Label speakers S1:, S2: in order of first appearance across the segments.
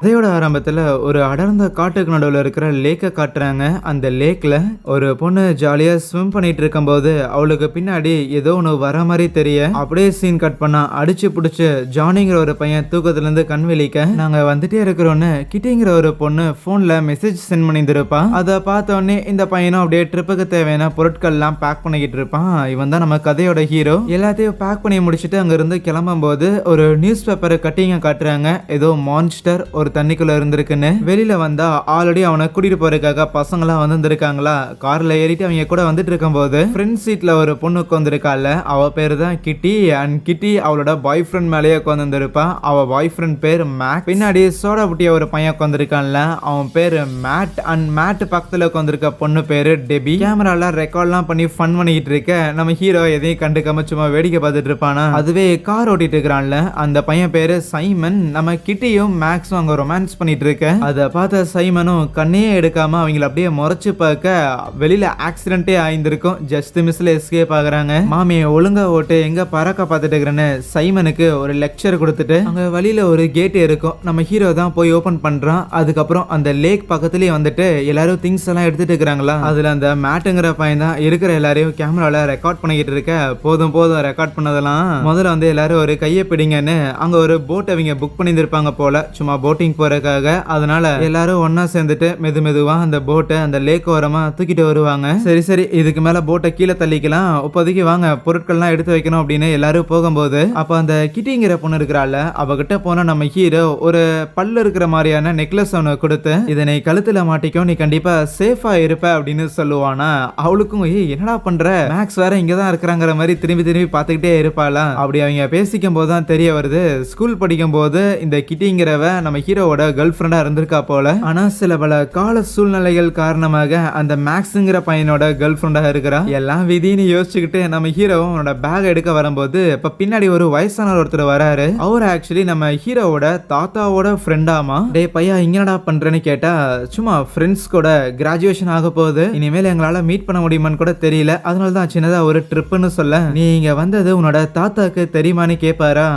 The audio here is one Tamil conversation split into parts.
S1: கதையோட ஆரம்பத்துல ஒரு அடர்ந்த காட்டுக்கு நடுவுல இருக்கிற லேக்க காட்டுறாங்க. அந்த லேக்ல ஒரு பொண்ணு ஜாலியா ஸ்விம் பண்ணிட்டு இருக்கும்போது அவளுக்கு பின்னாடி ஏதோ ஒண்ணு வர மாதிரி தெரிய அப்படியே சீன் கட் பண்ணா அடிச்சு புடிச்சு ஜானிங்கிற ஒரு பையன் தூக்கத்துல இருந்து கண் விழிக்க நாங்க வந்துட்டே இருக்கிறோன்னு கிட்டிங்கிற ஒரு பொண்ணு போன்ல மெசேஜ் சென்ட் பண்ணியிருந்திருப்பா. அதை பார்த்த உடனே இந்த பையனும் அப்படியே ட்ரிப்புக்கு தேவையான பொருட்கள் எல்லாம் பேக் பண்ணிக்கிட்டு இருப்பான். இவன் தான் நம்ம கதையோட ஹீரோ. எல்லாத்தையும் பேக் பண்ணி முடிச்சுட்டு அங்க இருந்து கிளம்பும் போது ஒரு நியூஸ் பேப்பர் கட்டிங்க காட்டுறாங்க. ஏதோ மான்ஸ்டர் ஒரு தண்ணிக்குள்ள இருந்திருக்குன்னு. வெளியில வந்தா ஆல்ரெடி அவனை கூட்டிட்டு போறதுக்காக பசங்க எல்லாம் வந்திருக்காங்களா. கார்ல ஏறிட்டு அவங்க கூட வந்துட்டு இருக்கும் போது ஃப்ரண்ட் சீட்ல ஒரு பொண்ணு உட்காந்துருக்கால. அவ பேரு தான் கிட்டி. அண்ட் கிட்டி அவளோட பாய் ஃப்ரெண்ட் மேலேயே உட்காந்துருப்பா. அவ பாய் ஃப்ரெண்ட் பேர் மேக். பின்னாடி சோடா புட்டிய ஒரு பையன் உட்காந்துருக்கான்ல, அவன் பேரு மேட். அண்ட் மேட் பக்கத்துல உட்காந்துருக்க பொண்ணு பேரு டெபி. கேமரால ரெக்கார்ட்லாம் பண்ணி ஃபன் பண்ணிக்கிட்டு இருக்க நம்ம ஹீரோ எதையும் கண்டுக்காம சும்மா வேடிக்கை பார்த்துட்டு இருப்பானா. அதுவே கார் ஓட்டிட்டு இருக்கிறான்ல, அந்த பையன் பேரு சைமன். நம்ம கிட்டியும் மேக்ஸும் அங்க ரொமான்ஸ் பண்ணிட்டு இருக்க அதை பார்த்த சைமனும் கண்ணையே எடுக்காம அவங்கள அப்படியே முறைச்சு பார்க்க வெளியில ஆக்சிடென்ட்டே ஆயிருந்திருக்கும். ஜஸ்ட் மிஸ்ல எஸ்கேப் ஆகுறாங்க. மாமியை ஒழுங்கா ஓட்டு எங்க பறக்க பார்த்துட்டு இருக்கிறேன்னு சைமனுக்கு ஒரு லெக்சர் கொடுத்துட்டு அங்க வழியில ஒரு கேட் இருக்கும். நம்ம ஹீரோ தான் போய் ஓபன் பண்றான். அதுக்கப்புறம் அந்த லேக் பக்கத்துலயே வந்துட்டு எல்லாரும் திங்ஸ் எல்லாம் எடுத்துட்டு இருக்கிறாங்களா. அதுல அந்த மேட்டுங்கிற பையன் தான் இருக்கிற எல்லாரையும் கேமரால ரெக்கார்ட் பண்ணிக்கிட்டு இருக்க. போதும் போதும் ரெக்கார்ட் பண்ணதெல்லாம் முதல்ல வந்து எல்லாரும் ஒரு கையை பிடிங்கன்னு அங்க ஒரு போட் அவங்க புக் பண்ணியிருப்பாங்க போல, சும்மா போட்டிங் போறதுக்காக. அதனால எல்லாரும் ஒன்னா சேர்ந்துட்டு மெதுவா அந்த போட்டை அந்த லேக் ஓரமா தூக்கிட்டு வருவாங்க. சரி சரி இதுக்கு மேல போட்டை கீழே தள்ளிக்கலாம், இப்போதைக்கு வாங்க பொருட்கள்லாம் எடுத்து வைக்கணும் அப்படின்னு எல்லாரும் போகும்போது அப்ப அந்த கிட்டிங்கிற பொண்ணு இருக்கிறாள். அவகிட்ட போன நம்ம ஹீரோ ஒரு பல்லு இருக்கிற மாதிரியான நெக்லஸ் ஒன்று கொடுத்து இதனை கழுத்துல மாட்டிக்கும், நீ கண்டிப்பா சேஃபா இருப்ப அப்படின்னு சொல்லுவானா. அவளுக்கும் என்னடா பண்ற, மேக்ஸ் வேற இங்கதான் இருக்கிறாங்கிற மாதிரி திரும்பி திரும்பி பார்த்துக்கிட்டே இருப்பாளா. அப்படி அவங்க பேசிக்கும் போதுதான் தெரிய வருது, ஸ்கூல் படிக்கும் போது இந்த கிட்டிங்கிறவ நம்ம ஹீரோவோட கேர்ள் ஃப்ரெண்டா இருந்திருக்கா போல. ஆனா சில பல கால சூழ்நிலைகள் காரணமாக அந்த மேக்ஸ்ங்கிற பையனோட கேர்ள் ஃப்ரெண்டா இருக்கிறா. எல்லாம் விதின்னு யோசிச்சுக்கிட்டு நம்ம ஹீரோவும் அவனோட பேக் எடுக்க வரும்போது இப்ப பின்னாடி ஒரு வயசான ஒருத்தர் வராரு. அவர் ஆக்சுவலி நம்ம ஹீரோவோட தாத்தாவோட ஃப்ரெண்டாமா. டே பையா இங்கடா பண்றேன்னு கேட்டா, சும்மா ஃப்ரெண்ட்ஸ் கூட கிராஜுவேஷன் ஆக போகுது, இனிமேல் எங்களால மீட் பண்ண முடியுமான்னு கூட தெரியல, அதனாலதான் சின்னதா ஒரு ட்ரிப்னு சொல்ல, நீ இங்க வந்தது உன்னோட தாத்தாக்கு தெரியுமான்னு கேட்பாரா.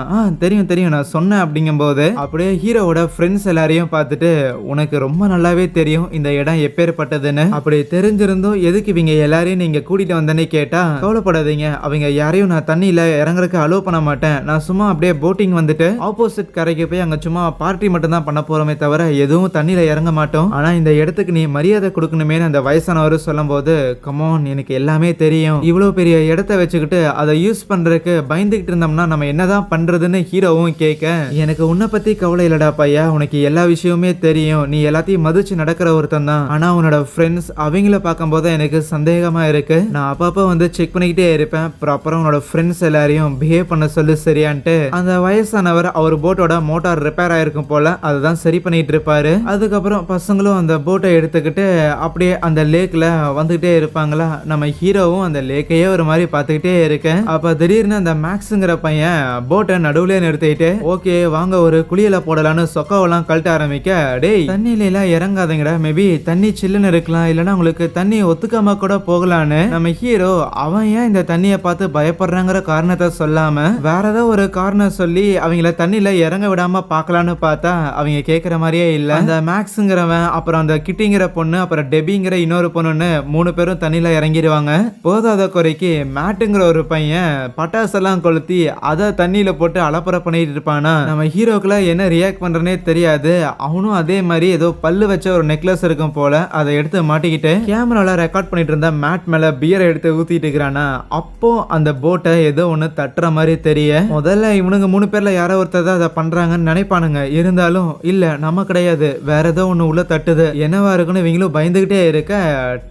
S1: தெரியும் தெரியும் நான் சொன்னேன் அப்படிங்கும் போது அப்படியே ஹீரோவோட ஃப்ரெண்ட்ஸ் எல்லாரையும் பார்த்துட்டு உனக்கு ரொம்ப நல்லாவே தெரியும் இந்த இடம் எப்பேற்பட்டதுன்னு. அப்படி தெரிஞ்சிருந்தும் எதுக்கு இவங்க எல்லாரையும் நீங்க கூட்டிட்டு வந்தேன்னு கேட்டா, கவலைப்படாதீங்க அவங்க யாரையும் நான் தண்ணியில இறங்குறதுக்கு அலோவ் பண்ண மாட்டேன், நான் சும்மா அப்படியே போட்டிங் வந்துட்டு ஆப்போசிட் கரைக்கு போய் அங்க சும்மா பார்ட்டி மட்டும் தான் பண்ண போறோமே தவிர எதுவும் தண்ணியில இறங்க மாட்டோம், ஆனா இந்த இடத்துக்கு நீ மரியாதை கொடுக்கணுமே அந்த வயசானவர் சொல்லும் போது, கமான் எனக்கு எல்லாமே தெரியும், இவ்வளவு பெரிய இடத்த வச்சுக்கிட்டு அதை யூஸ் பண்றதுக்கு பயந்துகிட்டு இருந்தோம்னா நம்ம என்னதான் பண்றதுன்னு ஹீரோவும் கேட்க, எனக்கு உன்னை பத்தி கவலை இல்லடா பையா, உனக்கு எல்லா விஷயமுமே தெரியும், நீ எல்லாத்தையும் மதிச்சு நடக்கிற ஒருத்தன் தான், ஆனா உன்னோட ஃப்ரெண்ட்ஸ் அவங்கள பார்க்கும்போது எனக்கு சந்தேகமா இருக்கு, நான் அப்பப்ப வந்து செக் பண்ணிக்கிட்டே இருப்பேன், அப்புறம் உன்னோட ஃப்ரெண்ட்ஸ் எல்லாரையும் பிஹேவ் பண்ண சொல்லு சரியான்ட்டு அந்த வயசானவர் அவர் போட்டோட மோட்டார் ரிப்பேர் ஆயிருக்கும் போல அதுதான் சரி பண்ணிட்டு இருப்பாரு. அதுக்கப்புறம் பசங்களும் அந்த போட்டை எடுத்துக்கிட்டு அப்படியே அந்த லேக்ல வந்துகிட்டே இருப்பாங்களா. நம்ம ஹீரோவும் அந்த லேக்கையே ஒரு மாதிரி பார்த்துக்கிட்டே இருக்கேன். அப்ப திடீர்னு அந்த மேக்ஸுங்கிற பையன் போட்டை நடுவுல நிறுத்திட்டு, ஓகே வாங்க ஒரு குளியல போடலான்னு சொக்காவெல்லாம் கழட்ட ஆரம்பிக்க, டேய் தண்ணியில எல்லாம் இறங்காதீங்கடா, மேபி தண்ணி சில்லுன்னு இருக்கலாம், இல்லைன்னா உங்களுக்கு தண்ணி ஒத்துக்காம கூட போகலான்னு நம்ம ஹீரோ அவன் ஏன் இந்த தண்ணியை பார்த்து பயப்படுறாங்கிற காரணத்தை சொல்லாம வேற ஏதாவது ஒரு காரணம் சொல்லி அவங்கள தண்ணியில இறங்க விடாம பார்க்கலான்னு பார்த்தா அவங்க கேட்கிற மாதிரியே இல்ல. அந்த மேக்ஸுங்கிறவன் அப்புறம் அந்த கிட்டிங்கிற பொண்ணு அப்புறம் டெபிங்கிற இன்னொரு பொண்ணுன்னு 3 பேரும் தண்ணியில இறங்கிடுவாங்க. போதாத குறைக்கு மேட்டுங்கிற ஒரு பையன் பட்டாசெல்லாம் கொளுத்தி அதை தண்ணியில போட்டு அலப்பற பண்ணிட்டு இருப்பானா. நம்ம ஹீரோக்குள்ள என்ன ரியாக்ட் பண்றனே தெரியாது. அவனும் அதே மாதிரி ஏதோ பல்லு வச்ச ஒரு நெக்லஸ் இருக்கும் போல அதை எடுத்து மாட்டிக்கிட்டு கேமரால ரெக்கார்ட் பண்ணிட்டு இருந்த மேட் மேல பியரை எடுத்து ஊத்திட்டு இருக்கிறானா. அப்போ அந்த போட்டை ஏதோ ஒண்ணு தட்டுற மாதிரி தெரிய, முதல்ல இவனுங்க 3 பேர்ல யாரோ ஒருத்தர் தான் அதை பண்றாங்கன்னு நினைப்பானுங்க, இருந்தாலும் இல்ல நம்ம கிடையாது, வேற ஏதோ ஒண்ணு உள்ள தட்டுது, என்னவா இருக்குன்னு இவங்களும் பயந்துகிட்டே இருக்க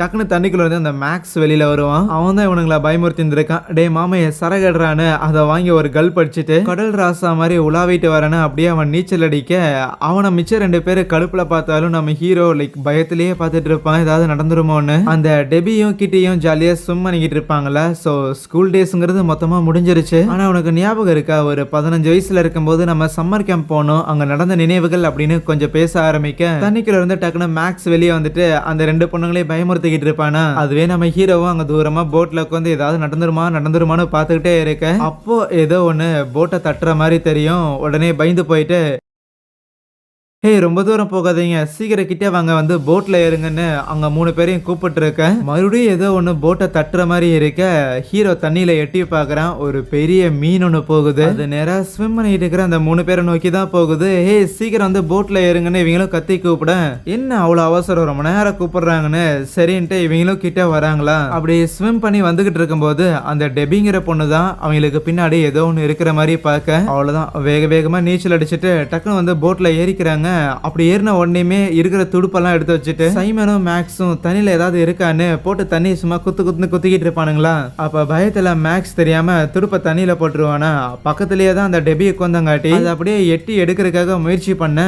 S1: டக்குன்னு தண்ணிக்குள்ள வந்து அந்த மேக்ஸ் வெளியில வருவான். அவன் தான் இவனுங்களை பயமுறுத்தி இருந்திருக்கான். டே மாமைய சரகடுறான்னு அதை வாங்கி ஒரு கல் படிச்சுட்டு கடல் ராசா மாதிரி உலாவிட்டு வரேன்னு அப்படியே அவன் நீச்சல் அடிக்க, அவனை மிச்சம் 2 பேரு கடுப்புல பார்த்தாலும் நம்ம ஹீரோ லைக் பயத்திலேயே பார்த்துட்டு இருப்பான் ஏதாவது நடந்துருமோன்னு. அந்த டெபியும் கிட்டியும் ஜாலியா ஸ்விம் பண்ணிக்கிட்டு இருப்பாங்களா. சோ ஸ்கூல் டேஸ்ங்கிறது மொத்தமா முடிஞ்சிருச்சு. ஆனா உனக்கு ஞாபகம் இருக்கா, ஒரு 15 வயசுல இருக்கும்போது நம்ம சம்மர் கேம்ப் போனோம், அங்க நடந்த நினைவுகள் அப்படின்னு கொஞ்சம் பேச ஆரம்பிக்க, தண்ணிக்குள்ள இருந்து டக்குனு மேக்ஸ் வெளியே வந்துட்டு அந்த 2 பொண்ணுங்களையும் பயமுறுத்திக்கிட்டு இருப்பானா. அதுவே நம்ம ஹீரோவும் அங்க தூரமா போட்ல உட்காந்து ஏதாவது நடந்துருமான்னு பார்த்துக்கிட்டே இருக்க, அப்போ ஏதோ ஒண்ணு போட்டை தட்டுற மாதிரி தெரியும். உடனே பயந்து போயிட்டு ரொம்ப தூரம் போகாதீங்க, சீக்கிரம் கிட்டே வாங்க, வந்து போட்ல ஏறுங்கன்னு அங்க 3 பேரையும் கூப்பிட்டு இருக்க. மறுபடியும் ஏதோ ஒண்ணு போட்டை தட்டுற மாதிரி இருக்க. ஹீரோ தண்ணியில எட்டி பாக்குறான். ஒரு பெரிய மீன் ஒண்ணு போகுது. அது நேரா ஸ்விம் பண்ணிட்டு இருக்கிற அந்த 3 பேரை நோக்கி தான் போகுது. சீக்கிரம் வந்து போட்ல ஏறுங்கன்னு இவங்களும் கத்தி கூப்பிட, என்ன அவ்வளவு அவசரம், ரொம்ப நேரம் கூப்பிடுறாங்கன்னு சரின்ட்டு இவங்களும் கிட்ட வராங்களா. அப்படி ஸ்விம் பண்ணி வந்துகிட்டு இருக்கும்போது அந்த டெபிங்கிற பொண்ணு தான் அவங்களுக்கு பின்னாடி ஏதோ ஒண்ணு இருக்கிற மாதிரி பார்க்க, அவ்வளவுதான் வேக வேகமா நீச்சல் அடிச்சுட்டு டக்குன்னு வந்து போட்ல ஏறிக்கிறாங்க. அப்படி ஏறின உடனே இருக்கிற துடுப்பெல்லாம் எடுத்து வச்சுட்டு சைமனும் மேக்ஸும் தண்ணியில ஏதாவது இருக்கான்னு போட்டு தண்ணி சும்மா குத்திக்கிட்டு இருப்பானுங்களா. அப்ப பயத்துல மேக்ஸ் தெரியாம துடுப்ப தண்ணியில போட்டுருவானா. பக்கத்திலேயே தான் அந்த டெபியை கொந்தங்காட்டி அது அப்படியே எட்டி எடுக்கிறதுக்காக முயற்சி பண்ண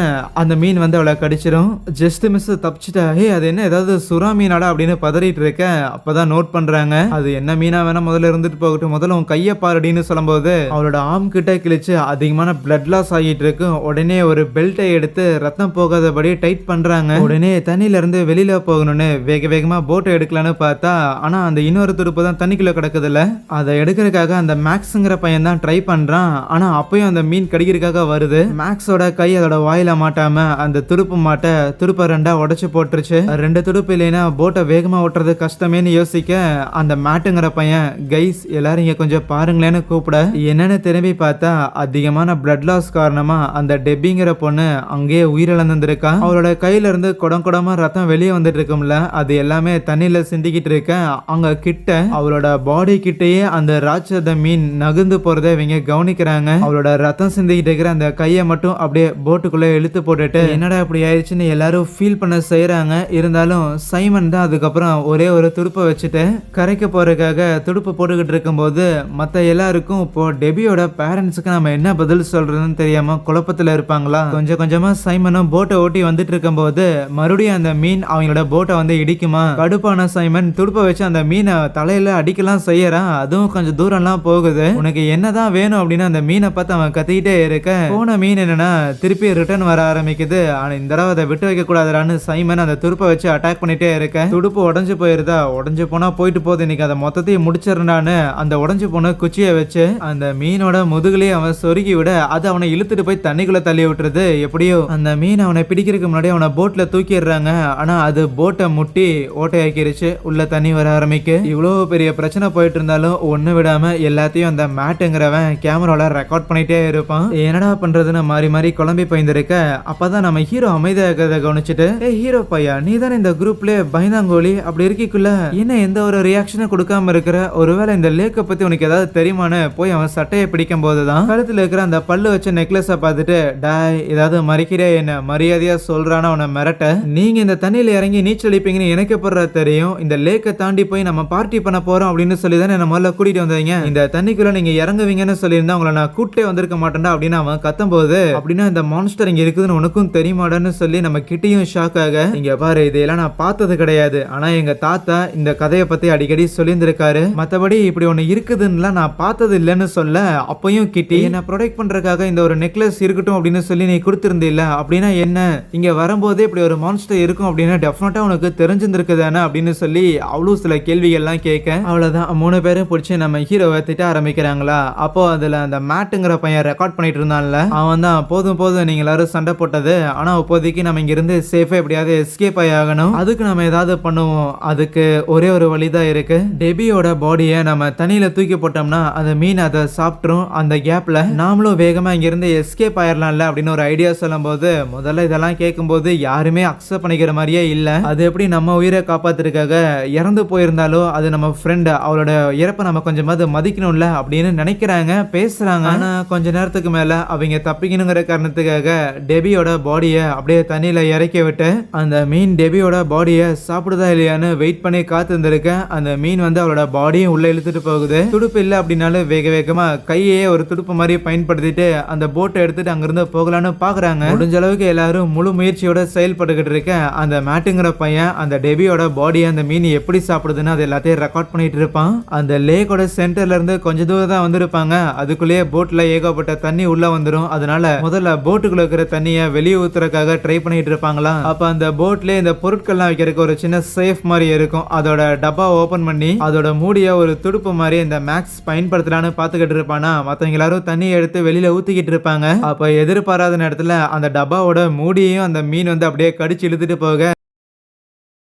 S1: அந்த மீன் வந்து அவளை கடிச்சிடும். Just miss தப்பிச்சுட்டா. அது என்ன ஏதாவது சுறா மீனாடா அப்படின்னு பதறிட்டு இருக்க. அப்பதான் நோட் பண்றாங்க, அது என்ன மீனா வேணா முதல்ல இருந்துட்டு போகட்டும், முதல்ல உன் கைய பாருடின்னு சொல்லும்போது அவளோட ஆம் கிட்ட கிழிச்சு அதிகமான பிளட் லாஸ் ஆகிட்டு இருக்கு. உடனே ஒரு பெல்ட்டை எடுத்து ரத்தம் போகாதபடி டைட் பண்றாங்க. உடனே தண்ணியில இருந்து வெளியில போகணும்னு வேக வேகமா போட்டை எடுக்கலான்னு பார்த்தா, ஆனா அந்த இன்னொரு துடுப்பு தான் தண்ணிக்குள்ள கிடக்குதுல்ல, அதை எடுக்கிறதுக்காக அந்த மேக்ஸ்ங்கிற பையன் தான் ட்ரை பண்றான். ஆனா அப்பயும் அந்த மீன் கடிக்கிறதுக்காக வருது. மேக்ஸோட கை அதோட வாயில மாட்டாம அந்த துடுப்பு மாட்ட துடுப்பை 2 உடைச்சு போட்டுருச்சு. 2 துடுப்பு இல்லைன்னா போட்டை வேகமா ஓட்டுறது கஷ்டமேன்னு யோசிக்க அந்த மேட்டுங்கிற பையன், கைஸ் எல்லாரும் இங்க கொஞ்சம் பாருங்களேன்னு கூப்பிட, என்னன்னு திரும்பி பார்த்தா அதிகமான பிளட் லாஸ் காரணமா அந்த டெபிங்கிற பொண்ணு அங்கேயே உயிரிழந்திருக்கா. அவளோட கையில இருந்து குடமா ரத்தம் வெளியே வந்துட்டு இருக்கும்ல, அது எல்லாமே தண்ணியில சிந்திக்கிட்டு இருக்க. அங்க கிட்ட அவளோட பாடி கிட்டயே அந்த ராட்சத மீன் நகர்ந்து போறதை இவங்க கவனிக்கிறாங்க. அவளோட ரத்தம் சிந்திக்கிட்டு இருக்கிற அந்த கையை மட்டும் அப்படியே போட்டுக்குள்ள இழுத்து போட்டுட்டு என்னடா இப்படி ஆயிடுச்சுன்னு எல்லாரும் ஃபீல் பண்ண செய்யறாங்க. இருந்தாலும் சைமன் தான் அதுக்கப்புறம் ஒரே ஒரு துடுப்பை வச்சுட்டு கரைக்க போறதுக்காக துடுப்பு போட்டுக்கிட்டு இருக்கும்போது மத்த எல்லாருக்கும் இப்போ டெபியோட பேரண்ட்ஸுக்கு நம்ம என்ன பதில் சொல்றதுன்னு தெரியாம குழப்பத்துல இருப்பாங்களா. கொஞ்சம் கொஞ்சமா சைமனும் போட்டை ஓட்டி வந்துட்டு இருக்கும் போது மறுபடியும் அந்த மீன் அவங்களோட போட்டை வந்து இடிக்குமா. கடுப்பான சைமன் துடுப்பை வச்சு அந்த மீனை தலையில அடிக்கலாம் செய்யறான். அதுவும் கொஞ்சம் தூரம்லாம் போகுது. உனக்கு என்னதான் வேணும் அப்படின்னு அந்த மீனை பார்த்து அவன் கத்திக்கிட்டே இருக்க, போன மீன் என்னன்னா திருப்பி ரிட்டர்ன் வர ஆரம்பிக்குது. ஆனா இந்த தடவை அதை விட்டு வைக்க கூடாதுன்னு சைமன் அந்த துடுப்பை வச்சு அட்டாக் பண்ணிட்டே இருக்க. துடுப்பு உடஞ்சு போயிருதா, உடஞ்சு போனா போயிட்டு போகுது, இன்னைக்கு அதை மொத்தத்தையும் முடிச்சிடறான்னு அந்த உடஞ்சு போன குச்சியை வச்சு அந்த மீனோட முதுகுலயே அவன் சொருகி விட அது அவனை இழுத்துட்டு போய் தண்ணிக்குள்ள தள்ளி விட்டுருது. எப்படியோ அந்த மீன் அவனை பிடிக்கிறதுக்கு முன்னாடி அவனை போட்ல தூக்கிடுறாங்க. ஆனா அது போட்டை முட்டி ஓட்டையாக்கிருச்சு, உள்ள தண்ணி வர ஆரம்பிக்கு. இவ்வளவு பெரிய பிரச்சனை போயிட்டு இருந்தாலும் ஒண்ணு விடாம எல்லாத்தையும் அந்த மேட்டுங்கிறவன் கேமரால ரெக்கார்ட் பண்ணிட்டே இருப்பான். என்னடா பண்றதுன்னு மாறி மாறி குழம்பி போயிருக்க. அப்பதான் நம்ம ஹீரோ அமைதியாக கவனிச்சுட்டு, ஹீரோ பையா நீ தானே இந்த குரூப்ல பயந்தாங்கோலி, அப்படி இருக்கிக்குள்ள என்ன எந்த ஒரு ரியாக்ஷனும் கொடுக்காம இருக்கிற, ஒருவேளை இந்த லேக்க பத்தி உனக்கு ஏதாவது தெரியுமான்னு போய் அவன் சட்டையை பிடிக்கும் போதுதான் கழுத்துல இருக்கிற அந்த பல்லு வச்ச நெக்லஸ பார்த்துட்டு, டாய் ஏதாவது மறைக்கிறே என்ன, மரியாதையா சொல்றான அவனை மிரட்ட, நீங்க இந்த தண்ணியில இறங்கி நீச்சல் அடிப்பீங்கன்னு எனக்கு எப்படா தெரியும், இந்த லேக்கை தாண்டி போய் நம்ம பார்ட்டி பண்ண போறோம் அப்படின்னு சொல்லி தானே என்ன முதல்ல கூட்டிட்டு வந்தீங்க, இந்த தண்ணிக்குள்ள நீங்க இறங்குவீங்கன்னு சொல்லியிருந்தா உங்களை நான் கூட்டே வந்திருக்க மாட்டேன்டா அப்படின்னு அவன் கத்தும் போது, அப்படின்னா இந்த மான்ஸ்டர் இங்க இருக்குதுன்னு உனக்கும் தெரியுமாடான்னு சொல்லி நம்ம கிட்டையும் ஷாக் ஆக, இங்க பாரு இதையெல்லாம் நான் பார்த்தது கிடையாது, ஆனா எங்க தாத்தா இந்த கதையை பத்தி அடிக்கடி சொல்லியிருந்திருக்காரு, மத்தபடி இப்படி ஒண்ணு இருக்குதுன்னு நான் பார்த்தது இல்லைன்னு சொல்ல, அப்பயும் கிட்டி என்ன ப்ரொடெக்ட் பண்றதுக்காக இந்த ஒரு நெக்லஸ் இருக்கட்டும் அப்படின்னு சொல்லி நீ கொடுத்திருந்தில்ல, அப்படின்னா என்ன இங்க வரும்போதே இப்படி ஒரு மான்ஸ்டர் இருக்கும் அப்படின்னா டெஃபினட்டா உனக்கு தெரிஞ்சிருக்குதானே அப்படின்னு சொல்லி அவ்வளவு சில கேள்விகள்லாம் கேட்க, அவ்வளவுதான் 3 பேரும் பிடிச்சி நம்ம ஹீரோவை திட்ட ஆரம்பிக்கிறாங்களா. அப்போ அதுல அந்த மேட்டுங்கிற பையன் ரெக்கார்ட் பண்ணிட்டு இருந்தான்ல, அவன் தான் போதும் போதும் நீங்க எல்லாரும் சண்டை போட்டது, ஆனா இப்போதைக்கு நம்ம இங்க இருந்து சேஃபா எப்படியாவது எஸ்கேப் ஆகணும், அதுக்கு நம்ம ஏதாவது பண்ணுவோம், அதுக்கு ஒரே ஒரு வழிதான் இருக்கு, டெபியோட பாடியை நம்ம தண்ணியில தூக்கி போட்டோம்னா அந்த மீன் அதை சாப்பிட்டுரும், அந்த கேப்ல நாமளும் வேகமா இங்க இருந்து எஸ்கேப் ஆயிரலாம்ல அப்படின்னு ஒரு ஐடியா சொல்லும் போது, முதல்ல இதெல்லாம் கேட்கும் போது யாருமே அக்செப்ட் பண்ணிக்கிற மாதிரியே இல்ல, அது எப்படி நம்ம உயிரை காப்பாத்துறதுக்காக இறந்து போயிருந்தாலோ அது நம்ம ஃப்ரெண்ட், அவளோட இறப்பை நம்ம கொஞ்சமாவது மதிக்கணும்ல அப்படின்னு நினைக்கிறாங்க பேசுறாங்க. ஆனா கொஞ்ச நேரத்துக்கு மேல அவங்க தப்பிக்கணுங்கிற காரணத்துக்காக டெபியோட பாடியை அப்படியே தண்ணியில இறக்கி விட்டு அந்த மீன் டெபியோட பாடியை சாப்பிடுதா இல்லையான்னு வெயிட் பண்ணி காத்து இருந்திருக்க, அந்த மீன் வந்து அவளோட பாடியும் உள்ள இழுத்துட்டு போகுது. துடுப்பு இல்லை அப்படின்னாலும் வேக வேகமா கையே ஒரு துடுப்பு மாதிரி பயன்படுத்திட்டு அந்த போட்டை எடுத்துட்டு அங்கிருந்து போகலான்னு பாக்குறாங்க. முடிஞ்ச அளவுக்கு எல்லாரும் முழு முயற்சியோட செயல்பட்டுக்கிட்டு இருக்க, அந்த மேட்டுங்கிற பையன் அந்த டெபியோட பாடியை அந்த மீன் எப்படி சாப்பிடுதுன்னு அது எல்லாத்தையும் ரெக்கார்ட் பண்ணிட்டு இருப்பான். அந்த லேக்கோட சென்டர்ல இருந்து கொஞ்ச தூரம் தான் வந்திருப்பாங்க, அதுக்குள்ளேயே போட்ல ஏகப்பட்ட தண்ணி உள்ள வந்துடும், அதனால முதல்ல போட்டுக்குள்ள இருக்கிற தண்ணியை வெளியே ஊத்துறதுக்காக ட்ரை பண்ணிட்டு இருப்பாங்களா. அப்ப அந்த போட்ல இந்த பொருட்கள்லாம் வைக்கிறதுக்கு ஒரு சின்ன சேஃப் மாதிரி இருக்கும், அதோட டப்பா ஓபன் பண்ணி அதோட மூடிய ஒரு துடுப்பு மாதிரி இந்த மேக்ஸ் பயன்படுத்தலான்னு பாத்துக்கிட்டு இருப்பானா, மத்தவங்க எல்லாரும் தண்ணியை எடுத்து வெளியில ஊத்திக்கிட்டு இருப்பாங்க. அப்ப எதிர்பாராத நேரத்துல அந்த டப்பா டப்பாவோட மூடியையும் அந்த மீன் வந்து அப்படியே கடிச்சு இழுத்துட்டு போக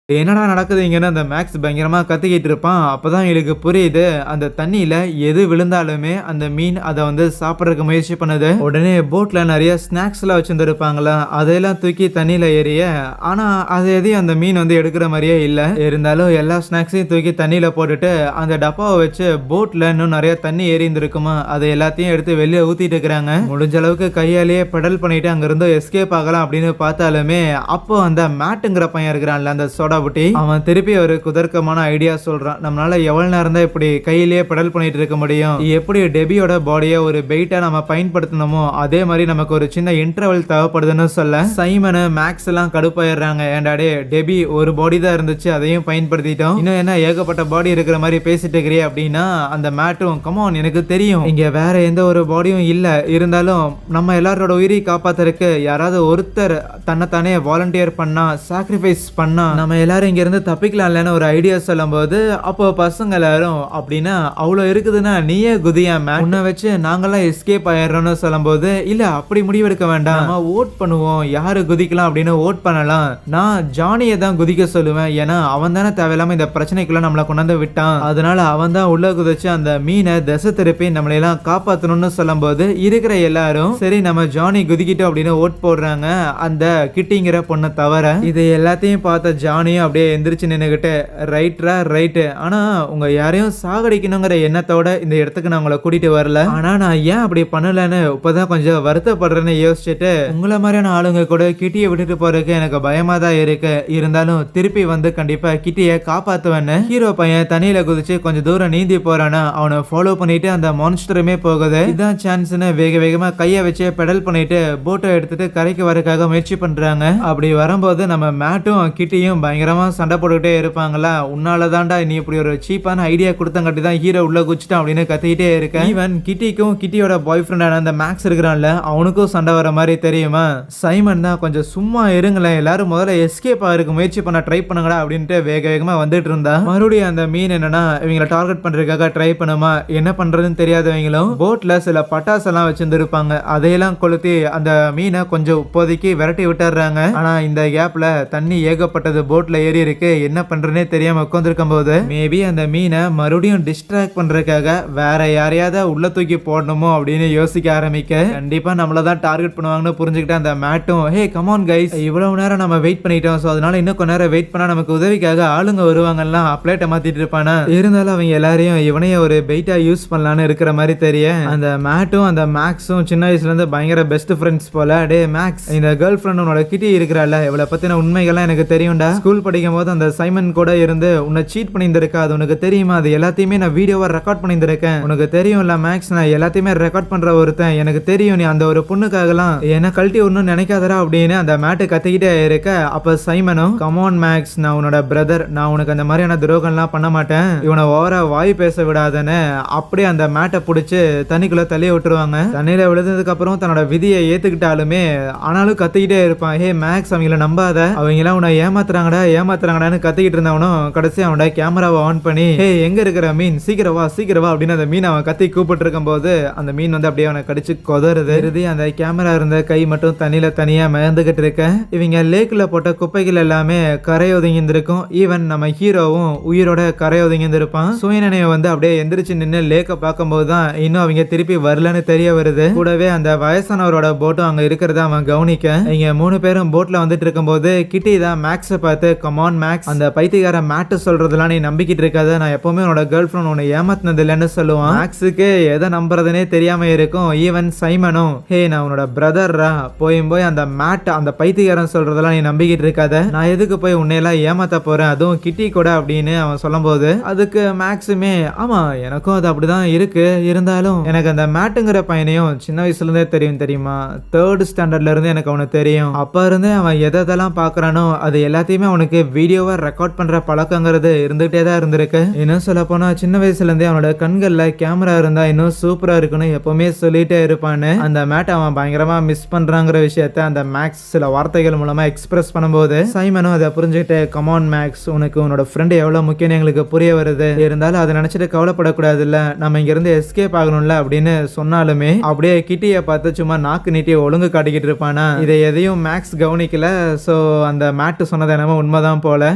S1: என்னடா நடக்குது இங்கன்னு அந்த மேக்ஸ் பயங்கரமா கத்திக்கிட்டு இருப்பான். அப்பதான் எனக்கு புரியுது அந்த தண்ணியில எது விழுந்தாலுமே அந்த மீன் அதை வந்து சாப்பிடறதுக்கு முயற்சி பண்ணுது. உடனே போட்ல நிறைய ஸ்நாக்ஸ் எல்லாம் வச்சிருந்துருப்பாங்களா அதையெல்லாம் தூக்கி தண்ணியில ஏறிய ஆனா அது எதையும் அந்த மீன் வந்து எடுக்கிற மாதிரியே இல்ல. இருந்தாலும் எல்லா ஸ்நாக்ஸையும் தூக்கி தண்ணியில போட்டுட்டு அந்த டப்பாவை வச்சு போட்ல இன்னும் நிறைய தண்ணி ஏறி இருந்திருக்குமா அதை எல்லாத்தையும் எடுத்து வெளியே ஊத்திட்டு இருக்கிறாங்க. முடிஞ்ச அளவுக்கு கையாலேயே பெடல் பண்ணிட்டு அங்க இருந்து எஸ்கேப் ஆகலாம் அப்படின்னு பார்த்தாலுமே அப்போ அந்த மேட்டுங்கிற பையன் இருக்கிறான்ல அந்த சோடா புட்டி அவன் திருப்பி ஒரு குதர்க்கமான ஐடியா சொல்றான். நம்மளால எவ்வளவு நேரம் தான் இப்படி கையிலேயே பெடல் பண்ணிட்டு இருக்க முடியும், எப்படி டெபியோட பாடியை ஒரு பெயிட்டா நம்ம பயன்படுத்தணுமோ அதே மாதிரி நமக்கு ஒரு சின்ன இன்டர்வல் தேவைப்படுதுன்னு சொல்ல சைமன் மேக்ஸ் எல்லாம் கடுப்பாயிடுறாங்க. ஏண்டாடே டெபி ஒரு பாடி தான் இருந்துச்சு அதையும் பயன்படுத்திட்டோம், இன்னும் என்ன ஏகப்பட்ட பாடி இருக்கிற மாதிரி பேசிட்டு இருக்கிறே அப்படின்னா அந்த மேட்டும் கமான் எனக்கு தெரியும் இங்க வேற எந்த ஒரு பாடியும் இல்ல, இருந்தாலும் நம்ம எல்லாரோட உயிரை காப்பாத்துறதுக்கு யாராவது ஒருத்தர் தன்னைத்தானே வாலண்டியர் பண்ணா சாக்ரிஃபைஸ் பண்ணா நம்ம எல்லாரும் இங்க இருந்து தப்பிக்கலாம்லன்னு ஒரு ஐடியா சொல்லும் போது அப்போ பசங்க எல்லாரும் அப்படின்னா அவ்வளவு இருக்குதுன்னா நீயே குதியாம உன்னை வச்சு நாங்கெல்லாம் எஸ்கேப் ஆயிடுறோம்னு சொல்லும் போது இல்ல அப்படி முடிவெடுக்க வேண்டாம், நம்ம ஓட் பண்ணுவோம் யாரு குதிக்கலாம் அப்படின்னு ஓட் பண்ணலாம். நான் ஜானியை தான் குதிக்க சொல்லுவேன், ஏன்னா அவன் தானே தேவையில்லாம இந்த பிரச்சனைக்குள்ள நம்மளை கொண்டாந்து விட்டான், அதனால அவன் தான் உள்ள குதிச்சு அந்த மீனை திசை திருப்பி நம்மளை எல்லாம் காப்பாத்தணும்னு சொல்லும் போது இருக்கிற எல்லாரும் சரி நம்ம ஜானி குதிக்கிட்டோம் அப்படின்னு ஓட் போடுறாங்க. அந்த கிட்டிங்கிற பொண்ணை தவிர இது எல்லாத்தையும் பார்த்த ஜானியும் அப்படியே எந்திரிச்சு நின்னுகிட்டு ரைட்ரா ரைட்டு, ஆனா உங்க யாரையும் சாகடிக்கணுங்கிற எண்ணத்தோட இந்த இடத்துக்கு நான் உங்களை கூட்டிட்டு வரல, ஆனா நான் ஏன் அப்படி பண்ணலன்னு இப்பதான் கொஞ்சம் வருத்தப்படுறேன்னு யோசிச்சுட்டு உங்களை மாதிரியான ஆளுங்க கூட கிட்டியை விட்டுட்டு போறதுக்கு எனக்கு பயமா தான் இருக்கு, இருந்தாலும் திருப்பி வந்து கண்டிப்பா கிட்டியை காப்பாத்துவேன்னு ஹீரோ பையன் தண்ணியில குதிச்சு கொஞ்சம் தூரம் நீந்தி போறானா அவனை ஃபாலோ பண்ணிட்டு அந்த மான்ஸ்டருமே போகுது. இதான் சான்ஸ்னு வேக வேகமா கைய வச்சு பெடல் பண்ணிட்டு போட்டை எடுத்துட்டு கரைக்கு வரக்காக முயற்சி பண்றாங்க. அப்படி வரும்போது நம்ம மேட்டும் கிட்டியும் பயங்கரமா சண்டை போட்டுக்கிட்டே இருப்பாங்களா, உன்னால தாண்டா நீ இப்படி ஒரு சீப்பான ஐடியா கொடுத்தங்காட்டி தான் ஹீரோ உள்ள குச்சிட்டான் அப்படின்னு கத்திக்கிட்டே இருக்க. ஈவன் கிட்டிக்கும் கிட்டியோட பாய் ஃப்ரெண்டான அந்த மேக்ஸ் இருக்கிறான்ல அவனுக்கும் சண்டை வர மாதிரி தெரியுமா. சைமன் தான் கொஞ்சம் சும்மா இருங்களேன், எல்லாரும் முதல்ல எஸ்கேப் ஆகிறதுக்கு முயற்சி பண்ண ட்ரை பண்ணுங்கடா அப்படின்ட்டு வேக வேகமா வந்துட்டு இருந்தா மறுபடியும் அந்த மீன் என்னன்னா இவங்களை டார்கெட் பண்றதுக்காக ட்ரை பண்ணுமா, என்ன பண்றதுன்னு தெரியாதவங்களும் போட்ல சில பட்டாசு எல்லாம் வச்சிருந்துருப்பாங்க அதையெல்லாம் கொளுத்தி அந்த மீனை கொஞ்சம் இப்போதைக்கு விரட்டி விட்டுறாங்க. ஆனா இந்த கேப்ல தண்ணி ஏகப்பட்டது போட்ல ஏறி இருக்கு, என்ன பண்றதுனே தெரியாம உட்காந்துருக்கும் போது மேபி அந்த மீனை மறுபடியும் டிஸ்ட்ராக்ட் பண்றதுக்காக வேற யாரையாவது உள்ள தூக்கி போடணுமோ அப்படின்னு யோசிக்க ஆரம்பிக்க கண்டிப்பா நம்மளதான் டார்கெட் பண்ணுவாங்கன்னு புரிஞ்சுக்கிட்ட அந்த மேட்டும் ஹே கமான் கைஸ் இவ்வளவு நேரம் நம்ம வெயிட் பண்ணிட்டோம், சோ அதனால இன்னும் கொஞ்ச நேரம் வெயிட் பண்ணா நமக்கு உதவிக்காக ஆளுங்க வருவாங்கலாம் அப்ளேட்டை மாத்திட்டு இருப்பானா, இருந்தாலும் அவங்க எல்லாரையும் இவனைய ஒரு பெயிட்டா யூஸ் பண்ணலான்னு இருக்கிற மாதிரி தெரிய அந்த மேட்டும் அந்த மேக்ஸும் சின்ன வயசுல இருந்து பயங்கர பெஸ்ட் ஃப்ரெண்ட்ஸ் போல. டே மேக்ஸ் இந்த கேர்ள் ஃப்ரெண்ட் உன்னோட கிட்டி இருக்கிறாள் இவளை பத்தின உண்மைகள்லாம் எனக்கு தெரியும்டா, ஸ்கூல் படிக்கும் போது அந்த சைமன் கூட இருந்து உன்னை சீட் பண்ணியிருந்திருக்கா அது உனக்கு தெரியுமா, அது எல்லாத்தையுமே நான் வீடியோவா ரெக்கார்ட் பண்ணியிருந்திருக்கேன், உனக்கு தெரியும்ல மேக்ஸ் நான் எல்லாத்தையுமே ரெக்கார்ட் பண்ற ஒருத்தன், எனக்கு தெரியும் நீ அந்த ஒரு பொண்ணுக்காகலாம் என்ன கழட்டி ஒன்னும் நினைக்காதரா அப்படின்னு அந்த மேட்டு கத்திக்கிட்டே இருக்க அப்ப சைமனும் கமான் மேக்ஸ் நான் உன்னோட பிரதர், நான் உனக்கு அந்த மாதிரியான துரோகம்லாம் பண்ண மாட்டேன், இவனை ஓவரா வாய் பேச விடாதன்னு அப்படியே அந்த மேட்டை பிடிச்சி தண்ணிக்குள்ள தள்ளி விட்டுருவாங்க. தண்ணியில விழுந்ததுக்கு அப்புறம் தன்னோட விதியை ஏத்துக்கிட்டாலுமே ஆனாலும் கத்திக்கிட்டே இருப்பான் ஹே மேக்ஸ் அவங்கள நம்பாத அவங்க எல்லாம் உன்னை ஏமாத்துறாங்கடான்னு கத்திக்கிட்டு இருந்தவனும் கடைசி அவனோட கேமராவை ஆன் பண்ணி ஹே எங்க இருக்கிற மீன் சீக்கிரம் வா அப்படின்னு அந்த மீன் அவன் கத்தி கூப்பிட்டு இருக்கும் போது அந்த மீன் வந்து அப்படியே அவனை கடிச்சு கொதறுது. இறுதி அந்த கேமரா இருந்த கை மட்டும் தண்ணியில தனியா மிதந்துகிட்டு இருக்க இவங்க லேக்ல போட்ட குப்பைகள் எல்லாமே கரை ஒதுங்கிருக்கும். ஈவன் நம்ம ஹீரோவும் உயிரோட கரை ஒதுங்கிருப்பான். சுயநினைவை வந்து அப்படியே எந்திரிச்சு நின்று லேக்க பார்க்கும்போது தான் இன்னும் அவங்க திருப்பி வரலன்னு தெரிய வருது. கூடவே அந்த வயசானவரோட போட்டும் அங்க இருக்கிறத அவன் கவனிக்க இங்க 3 பேரும் போட்ல வந்துட்டு இருக்கும் போது கிட்டி தான் மேக்ஸை பார்த்து கமான் மேக்ஸ் அந்த பைத்தியக்கார மேட்டு சொல்றதெல்லாம் நீ நம்பிக்கிட்டு இருக்காத, நான் எப்பவுமே உன்னோட கேர்ள் ஃப்ரெண்ட் உன்னை ஏமாத்தினது இல்லைன்னு சொல்லுவான். மேக்ஸுக்கு எதை நம்புறதுனே தெரியாம இருக்கும். ஈவன் சைமனும் ஹே நான் உன்னோட பிரதர்ரா போய் அந்த மேட் அந்த பைத்தியக்காரன் சொல்றதெல்லாம் நீ நம்பிக்கிட்டு இருக்காத, நான் எதுக்கு போய் உன்னையெல்லாம் ஏமாத்த போறேன் அதுவும் கிட்டி கூட அப்படின்னு அவன் சொல்லும் போது அதுக்கு மேக்ஸுமே ஆமா எனக்கும் அது அப்படிதான் இருக்கு, இருந்தாலும் எனக்கு அந்த மேட்டுங்கிற பையனையும் சின்ன வயசுல இருந்தே தெரியுமா, 3rd ஸ்டாண்டர்ட்ல இருந்து எனக்கு அவனுக்கு தெரியும், அப்ப இருந்தே அவன் எதெல்லாம் பாக்குறானோ அது எல்லாத்தையுமே அவனுக்கு அவனுக்கு வீடியோவா ரெக்கார்ட் பண்ற பழக்கங்கிறது இருந்துகிட்டே தான் இருந்திருக்கு. இன்னும் சொல்ல போனா சின்ன வயசுல இருந்தே அவனோட கண்கள்ல கேமரா இருந்தா இன்னும் சூப்பரா இருக்குன்னு எப்பவுமே சொல்லிட்டே இருப்பான்னு அந்த மேட்டை அவன் பயங்கரமா மிஸ் பண்றாங்கிற விஷயத்த அந்த மேக்ஸ் சில வார்த்தைகள் மூலமா எக்ஸ்பிரஸ் பண்ணும்போது சைமனும் அதை புரிஞ்சுக்கிட்டு கமான் மேக்ஸ், உனக்கு உன்னோட ஃப்ரெண்டு எவ்வளவு முக்கியம் எங்களுக்கு புரிய வருது, இருந்தாலும் அதை நினைச்சிட்டு கவலைப்படக்கூடாது இல்ல, நம்ம இங்க இருந்து எஸ்கேப் ஆகணும்ல அப்படின்னு சொன்னாலுமே அப்படியே கிட்டிய பார்த்து சும்மா நாக்கு நீட்டி ஒழுங்கு காட்டிக்கிட்டு இருப்பானா. இதை எதையும் மேக்ஸ் கவனிக்கல. சோ அந்த மேட்டு சொன்னது என்னமோ உண்மைதான் போல.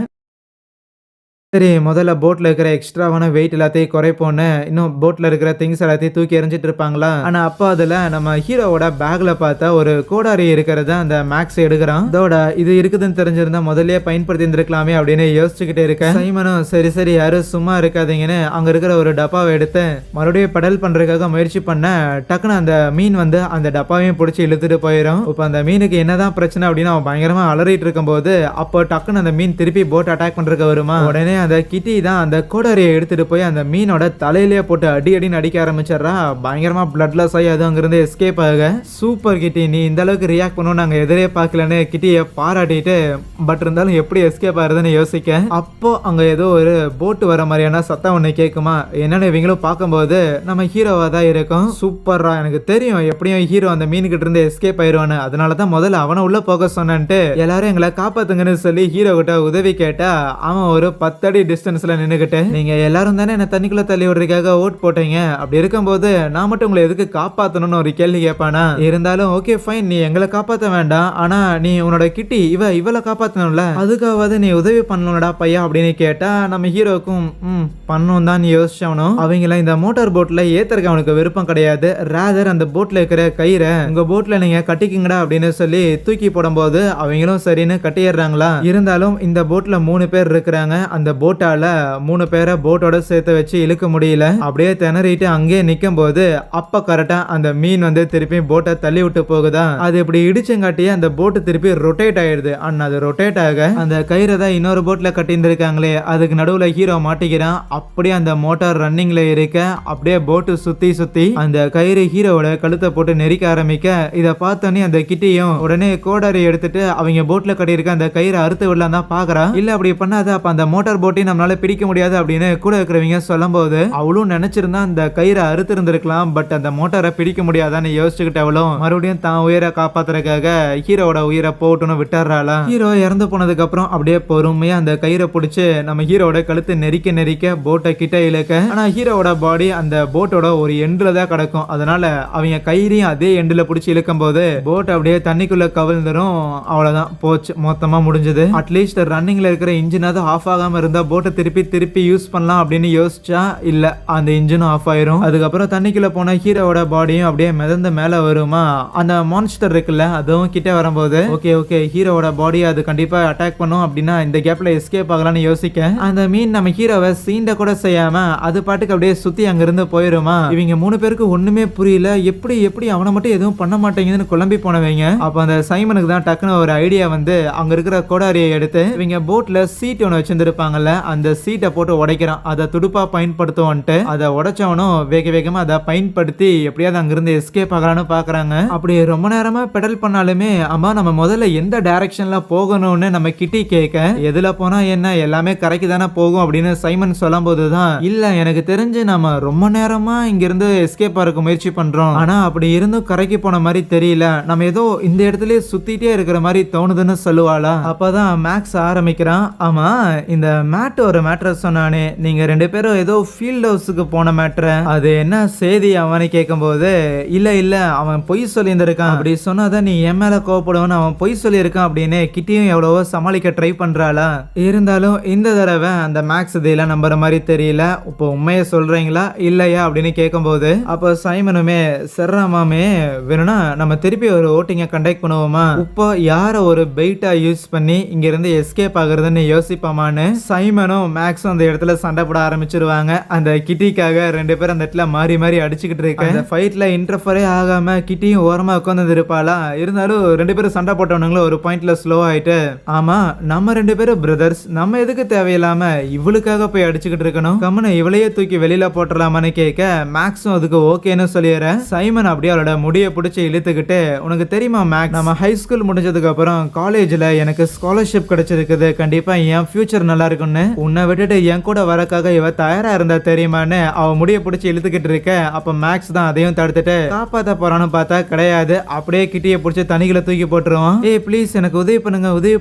S1: சரி, முதல்ல போட்ல இருக்கிற எக்ஸ்ட்ராவான வெயிட் எல்லாத்தையும் குறைப்போன்னு இன்னும் போட்ல இருக்கிற திங்ஸ் எல்லாத்தையும் தூக்கி எறிஞ்சிட்டு இருப்பாங்களா. ஆனா அப்போ அதுல நம்ம ஹீரோவோட பேக்ல பார்த்தா ஒரு கோடாரி இருக்கிறத அந்த மேக்ஸ் எடுக்கிறான். இதோட இது இருக்குதுன்னு தெரிஞ்சிருந்தா முதல்லயே பயன்படுத்தி இருந்திருக்கலாமே அப்படின்னு யோசிச்சுக்கிட்டே இருக்கேன். சைமனும் சரி சரி யாரும் சும்மா இருக்காதீங்கன்னு அங்க இருக்கிற ஒரு டப்பாவை எடுத்து மறுபடியும் பெடல் பண்றதுக்காக முயற்சி பண்ண டக்குன்னு அந்த மீன் வந்து அந்த டப்பாவையும் பிடிச்சி இழுத்துட்டு போயிடும். இப்ப அந்த மீனுக்கு என்னதான் பிரச்சனை அப்படின்னு அவன் பயங்கரமா அலறிட்டு இருக்கும் போது அப்போ டக்குன்னு அந்த மீன் திருப்பி போட் அட்டாக் பண்றதுக்கு வருமா. உடனே அந்த கிட்டி தான் அந்த கோடாரியை எடுத்துட்டு போய் அந்த மீனோட தலையிலேயே போட்டு அடி அடின்னு அடிக்க ஆரம்பிச்சிடறா. பயங்கரமா பிளட்லெஸ் ஆகி அது அங்கிருந்து எஸ்கேப் ஆக. சூப்பர் கிட்டி, நீ இந்த அளவுக்கு ரியாக்ட் பண்ணுவோம் நாங்க எதிரே பார்க்கலன்னு கிட்டியை பாராட்டிட்டு பட் இருந்தாலும் எப்படி எஸ்கேப் ஆகுதுன்னு யோசிக்க அப்போ அங்க ஏதோ ஒரு போட்டு வர மாதிரியான சத்தம் ஒண்ணு கேட்குமா. என்னன்னு இவங்களும் பார்க்கும்போது நம்ம ஹீரோவா தான் இருக்கும். சூப்பரா, எனக்கு தெரியும் எப்படியும் ஹீரோ அந்த மீனுக்கிட்ட இருந்து எஸ்கேப் ஆயிடுவானு, அதனாலதான் முதல்ல அவனை உள்ள போக சொன்னான்ட்டு எல்லாரும் எங்களை காப்பாத்துங்கன்னு சொல்லி ஹீரோ கிட்ட உதவி கேட்டா அவன் ஒரு 10 அடி டிஸ்டன்ஸ்ல நின்னுகிட்டு, நீங்க எல்லாரும் தானே என்ன தண்ணிக்குள்ள தள்ளி விடுறதுக்காக ஓட் போட்டீங்க, அப்படி இருக்கும்போது நான் மட்டும் உங்களை எதுக்கு காப்பாத்தணும்னு ஒரு கேள்வி கேட்பானா. இருந்தாலும் ஓகே ஃபைன், நீ எங்களை காப்பாத்த வேண்டாம், ஆனா நீ உன்னோட கிட்டி இவளை காப்பாத்தணும்ல, அதுக்காவது நீ உதவி பண்ணணும்டா பையா அப்படின்னு கேட்டா நம்ம ஹீரோக்கும் பண்ணும் தான் யோசிச்சவனும். அவங்கள இந்த மோட்டார் போட்ல ஏத்தறக்கு அவனுக்கு விருப்பம் கிடையாது. ராதர் அந்த போட்ல இருக்கிற கயிறை உங்க போட்ல நீங்க கட்டிக்கிங்கடா அப்படின்னு சொல்லி தூக்கி போடும்போது அவங்களும் சரின்னு கட்டிடுறாங்களா. இருந்தாலும் இந்த போட்ல 3 பேர் இருக்கிறாங்க. அந்த போட்டால 3 பேரை போட்டோட சேர்த்து வச்சு இழுக்க முடியல. அப்படியே திணறிட்டு அங்கே நிக்கும் போது அப்ப கரெக்டா அந்த மீன் வந்து திருப்பி போட்டை தள்ளி விட்டு போகுதா. அது இப்படி இடிச்சங்காட்டியே அந்த போட்டு திருப்பி ரொட்டேட் ஆயிடுது. அண்ட் அது ரொட்டேட் ஆக அந்த கயிறை தான் இன்னொரு போட்ல கட்டியிருந்திருக்காங்களே அதுக்கு நடுவுல ஹீரோ மாட்டிக்கிறான். அப்படியே அந்த மோட்டார் ரன்னிங்ல இருக்க அப்படியே போட்டு சுத்தி சுத்தி அந்த கயிறு ஹீரோவோட கழுத்தை போட்டு நெரிக்க ஆரம்பிக்க இதை பார்த்தோன்னே அந்த கிட்டியும் உடனே கோடாரி எடுத்துட்டு அவங்க போட்ல கட்டியிருக்க அந்த கயிறை அறுத்து விடலாம் தான் பாக்குறான். இல்ல அப்படி பண்ணாத, அப்ப அந்த மோட்டார் போட்டையும் நம்மளால பிடிக்க முடியாது அப்படின்னு கூட இருக்கிறவங்க சொல்லும் போது அவளும் நினைச்சிருந்தா அந்த கயிறை அறுத்து இருந்திருக்கலாம். பட் அந்த மோட்டாரை பிடிக்க முடியாதான்னு யோசிச்சுக்கிட்டு அவளும் மறுபடியும் தான் உயிரை காப்பாத்துறதுக்காக ஹீரோட உயிரை போட்டுன்னு விட்டுறாளா. ஹீரோ இறந்து போனதுக்கு அப்புறம் அப்படியே பொறுமையா அந்த கயிறை பிடிச்சு நம்ம ஹீரோட கழுத்து நெரிக்க நெரிக்க போட்டை கிட்ட இழுக்க, ஆனா ஹீரோட பாடி அந்த போட்டோட ஒரு எண்டுல தான் கிடக்கும். அதனால அவங்க கயிறையும் அதே எண்டுல பிடிச்சி இழுக்கும் போது போட் அப்படியே தண்ணிக்குள்ள கவிழ்ந்துரும். அவ்வளவுதான், போச்சு, மொத்தமா முடிஞ்சது. அட்லீஸ்ட் ரன்னிங்ல இருக்கிற இன்ஜினாவது ஆஃப் ஆகாம இருந்தா போட்டை திருப்பி யூஸ் பண்ணலாம் அப்படின்னு யோசிச்சா இல்ல, அந்த இன்ஜினும் ஆஃப் ஆயிரும். அதுக்கப்புறம் தண்ணிக்குள்ள போன ஹீரோட பாடியும் அப்படியே மிதந்து மேல வருமா. அந்த மான்ஸ்டர் இருக்குல்ல அதுவும் கிட்ட வரும்போது ஓகே ஹீரோட பாடி அது கண்டிப்பா அட்டாக் பண்ணும் அப்படின்னா இந்த கேப்ல எஸ்கேப் ஆகலாம்னு யோசிக்க அந்த மீன் நம்ம ஹீரோவை சீண்ட கூட செய்யாம அது பாட்டுக்கு அப்படியே சுத்தி அங்க இருந்து போயிருமா. இவங்க 3 பேருக்கு ஒண்ணுமே புரியல, எப்படி அவனை மட்டும் எதுவும் பண்ண மாட்டேங்குதுன்னு குழம்பி போனவங்க. அப்ப அந்த சைமனுக்கு தான் டக்குன்னு ஒரு ஐடியா வந்து அங்க இருக்கிற கோடாரியை எடுத்து இவங்க போட்ல சீட் ஒன்று வச்சிருந்திருப்பாங்கல்ல அந்த சீட்டை போட்டு உடைக்கிறான். அதை துடுப்பா பயன்படுத்துவோன்ட்டு அதை உடைச்சவனும் வேகமா அதை பயன்படுத்தி எப்படியாவது அங்கிருந்து எஸ்கேப் ஆகலான்னு பாக்குறாங்க. அப்படி ரொம்ப நேரமா பெடல் பண்ணாலுமே அம்மா நம்ம முதல்ல எந்த டைரக்ஷன்ல போகணும்னு நம்ம கிட்டி கேட்க எதுல போனா என்ன எல்லாமே கரைக்கு தானே போகும் அப்படின்னு சைமன் சொல்லும் போதுதான் இல்ல எனக்கு தெரிஞ்சு நம்ம ரொம்ப நேரமா இங்க இருந்து எஸ்கேப் ஆக முயற்சி பண்றோம், ஆனா அப்படி இருந்தும் கரைக்கு போன மாதிரி தெரியல, நம்ம ஏதோ இந்த இடத்துல சுத்திட்டே இருக்கிற மாதிரி தோணுதுன்னு சொல்லுவாளா. அப்பதான் மேக்ஸ் ஆரம்பிக்கிறான். ஆமா, இந்த மேட் ஒரு மேட்ரை சொன்னானே, நீங்க 2 பேரும் ஏதோ ஃபீல்ட் ஹவுஸுக்கு போன மேட்ரு, அது என்ன செய்தி அவனை கேட்கும் போது இல்ல அவன் பொய் சொல்லியிருந்திருக்கான், அப்படி சொன்னாதான் நீ என் மேல கோவப்படுவன்னு அவன் பொய் சொல்லியிருக்கான் அப்படின்னு கிட்டியும் எவ்வளவோ சமாளிக்க ட்ரை பண்றாளா. இருந்தாலும் இந்த தடவை அந்த மேக்ஸ் இதெல்லாம் நம்புற மாதிரி தெரியல. இப்போ உண்மையை சொல்றீங்களா இல்லையா அப்படின்னு கேட்கும்போது அப்போ சைமனுமே செர்ராமாமே வேணும்னா நம்ம திருப்பி ஒரு ஓட்டிங்கை கண்டக்ட் பண்ணுவோமா, இப்போ யார ஒரு பெயிட்டா யூஸ் பண்ணி இங்க இருந்து எஸ்கேப் ஆகுறதுன்னு யோசிப்போமான்னு சைமனும் மேக்ஸும் அந்த இடத்துல சண்டை போட ஆரம்பிச்சிருவாங்க. அந்த கிட்டிக்காக 2 பேரும் அந்த இடத்துல மாறி மாறி அடிச்சுக்கிட்டு இருக்க அந்த ஃபைட்ல இன்டர்ஃபரே ஆகாம கிட்டியும் ஓரமா உட்கார்ந்து இருப்பாளா. இருந்தாலும் 2 பேரும் சண்டை போட்டவனுங்களும் ஒரு பாயிண்ட்ல ஸ்லோ ஆயிட்டு, ஆமா நம்ம 2 பேரும் பிரதர்ஸ், நம்ம எதுக்கு தேவையில்லாம இவளுக்காக போய் அடிச்சுக்கிட்டு இருக்கணும், கம்மனை இவளையே தூக்கி வெளியில போட்டுடலாமான்னு கேட்க மேக்ஸும் அதுக்கு ஓகேன்னு சொல்லிடுற. சைமன் அப்படியே அவளோட முடியை பிடிச்சி இழுத்துக்கிட்டு, உனக்கு தெரியுமா மேக்ஸ், நம்ம ஹை ஸ்கூல் முடிஞ்சதுக்கு அப்புறம் காலேஜ்ல எனக்கு ஸ்காலர்ஷிப் கிடைச்சிருக்குது, கண்டிப்பா என் ஃபியூச்சர் நல்லா இருக்குன்னு, உன்னை விட்டுட்டு என் கூட வரக்காக இவ தயாரா இருந்தா தெரியுமான்னு அவ முடிய பிடிச்சி இழுத்துக்கிட்டு இருக்க. அப்ப மேக்ஸ் தான் அதையும் தடுத்துட்டு காப்பாத்த போறான்னு பார்த்தா கிடையாது, அப்படியே கிட்டியை பிடிச்சி தண்ணிகளை தூக்கி போட்டுருவான். ஏய் ப்ளீஸ் எனக்கு உதவி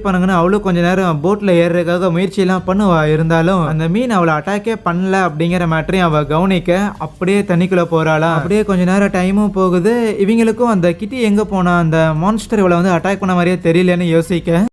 S1: பண்ணுங்கன்னு அவளும் கொஞ்ச நேரம் போட்ல ஏறுறதுக்காக முயற்சி எல்லாம் பண்ணுவா. இருந்தாலும் அந்த மீன் அவளை அட்டாக்கே பண்ணல அப்படிங்கிற மேட்டரையும் அவ கவனிக்க அப்படியே தண்ணிக்குள்ள போறாளா. அப்படியே கொஞ்ச நேரம் டைமும் போகுது. இவங்களுக்கும் அந்த கிட்டி எங்க போனா, அந்த மான்ஸ்டர் இவளை வந்து அட்டாக் பண்ண மாதிரியே தெரியலன்னு யோசிக்க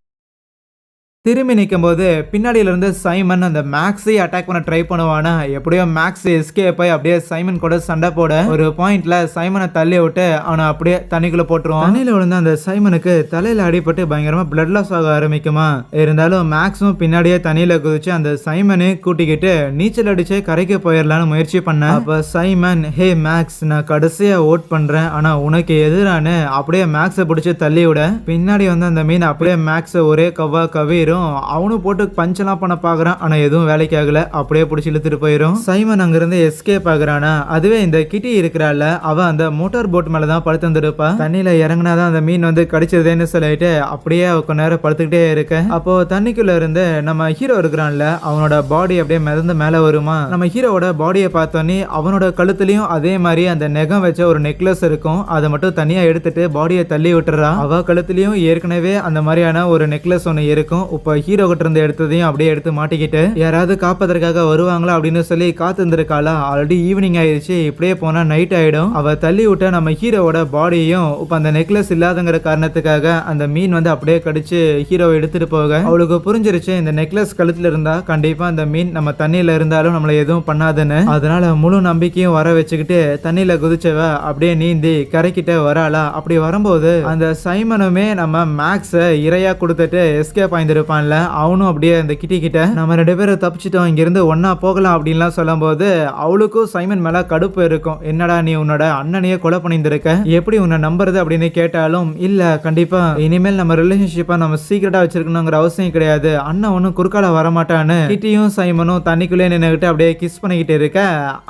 S1: திரும்பி நிற்கும் போது பின்னாடியில இருந்து சைமன் அந்த மேக்ஸை அட்டாக் பண்ண ட்ரை பண்ணுவானா. எப்படியோ மேக்ஸ் எஸ்கேப் ஆகி அப்படியே சைமன் கூட சண்டை போட ஒரு பாயிண்ட்ல சைமனை தள்ளி விட்டு அவனை அப்படியே தண்ணிக்குள்ள போட்டுருவான். தண்ணியில விழுந்து அந்த சைமனுக்கு தலையில அடிபட்டு பயங்கரமா பிளட் லாஸ் ஆக ஆரம்பிக்குமா. இருந்தாலும் மேக்ஸும் பின்னாடியே தண்ணியில குதிச்சு அந்த சைமனை கூட்டிக்கிட்டு நீச்சல் அடிச்சு கரைக்கு போயிடலான்னு முயற்சி பண்ண. அப்ப சைமன், ஹே மேக்ஸ், நான் கடைசியா ஓட் பண்றேன், ஆனா உனக்கு எதிரானு அப்படியே மேக்ஸை பிடிச்சி தள்ளி விட பின்னாடி வந்து அந்த மீன் அப்படியே மேக்ஸ் ஒரே கவி அவனும் போட்டு பஞ்செல்லாம் பண்ண பாக்குறான். ஆனா எதுவும் வேலைக்கு ஆகல, அப்படியே பிடிச்சி இழுத்துட்டு போயிரும். சைமன் அங்கிருந்து எஸ்கேப் ஆகுறானா. அதுவே இந்த கிட்டி இருக்கிறாள், அவ அந்த மோட்டார் போட் மேலதான் படுத்து வந்துருப்பா. தண்ணியில இறங்கினாதான் அந்த மீன் வந்து கடிச்சதுன்னு சொல்லிட்டு அப்படியே கொஞ்ச நேரம் படுத்துக்கிட்டே இருக்க. அப்போ தண்ணிக்குள்ள இருந்து நம்ம ஹீரோ இருக்கிறான்ல, அவனோட பாடி அப்படியே மிதந்து மேல வருமா. நம்ம ஹீரோவோட பாடியை பார்த்தோன்னே அவனோட கழுத்துலயும் அதே மாதிரி அந்த நெகம் வச்ச ஒரு நெக்லஸ் இருக்கும், அதை மட்டும் தனியா எடுத்துட்டு பாடியை தள்ளி விட்டுறான். அவ கழுத்துலயும் ஏற்கனவே அந்த மாதிரியான ஒரு நெக்லஸ் ஒன்னு இருக்கும். இப்ப ஹீரோ கிட்ட இருந்து எடுத்ததையும் அப்படியே எடுத்து மாட்டிக்கிட்டு யாராவது காப்பதற்காக வருவாங்களா அப்படின்னு சொல்லி காத்து இருந்திருக்காளா. ஆல்ரெடி ஈவினிங் ஆயிடுச்சு, இப்படியே போனா நைட் ஆயிடும். அவ தள்ளி விட்ட நம்ம ஹீரோவோட பாடியும் இப்ப அந்த நெக்லஸ் இல்லாதங்கிற காரணத்துக்காக அந்த மீன் வந்து அப்படியே கடிச்சு ஹீரோவை எடுத்துட்டு போக அவளுக்கு புரிஞ்சிருச்சு, இந்த நெக்லஸ் கழுத்துல இருந்தா கண்டிப்பா அந்த மீன் நம்ம தண்ணியில இருந்தாலும் நம்மள எதுவும் பண்ணாதுன்னு. அதனால முழு நம்பிக்கையும் வர வச்சுக்கிட்டு தண்ணியில குதிச்சவ அப்படியே நீந்தி கரைக்கிட்ட வராளா. அப்படி வரும்போது அந்த சைமனுமே நம்ம மேக்ஸ இரையா கொடுத்துட்டு எஸ்கேப் ஆயிருப்பான்ல, அவனும் அப்படியே அந்த கிட்டி கிட்ட நம்ம 2 பேரும் தப்பிச்சிட்டோம், இங்கிருந்து ஒன்னா போகலாம் அப்படின்லாம் சொல்லும் போது அவளுக்கும் சைமன் மேல கடுப்பு இருக்கும். என்னடா நீ உன்னோட அண்ணனையே கொலை பண்ணியிருக்க, எப்படி உன்னை நம்புறது அப்படின்னு கேட்டாலும், இல்ல கண்டிப்பா இனிமேல் நம்ம ரிலேஷன்ஷிப்பா நம்ம சீக்கிரட்டா வச்சிருக்கணுங்கிற அவசியம் கிடையாது, அண்ணன் ஒன்னும் குறுக்கால வரமாட்டான்னு கிட்டியும் சைமனும் தண்ணிக்குள்ளே நின்னுகிட்டு அப்படியே கிஸ் பண்ணிக்கிட்டு இருக்க.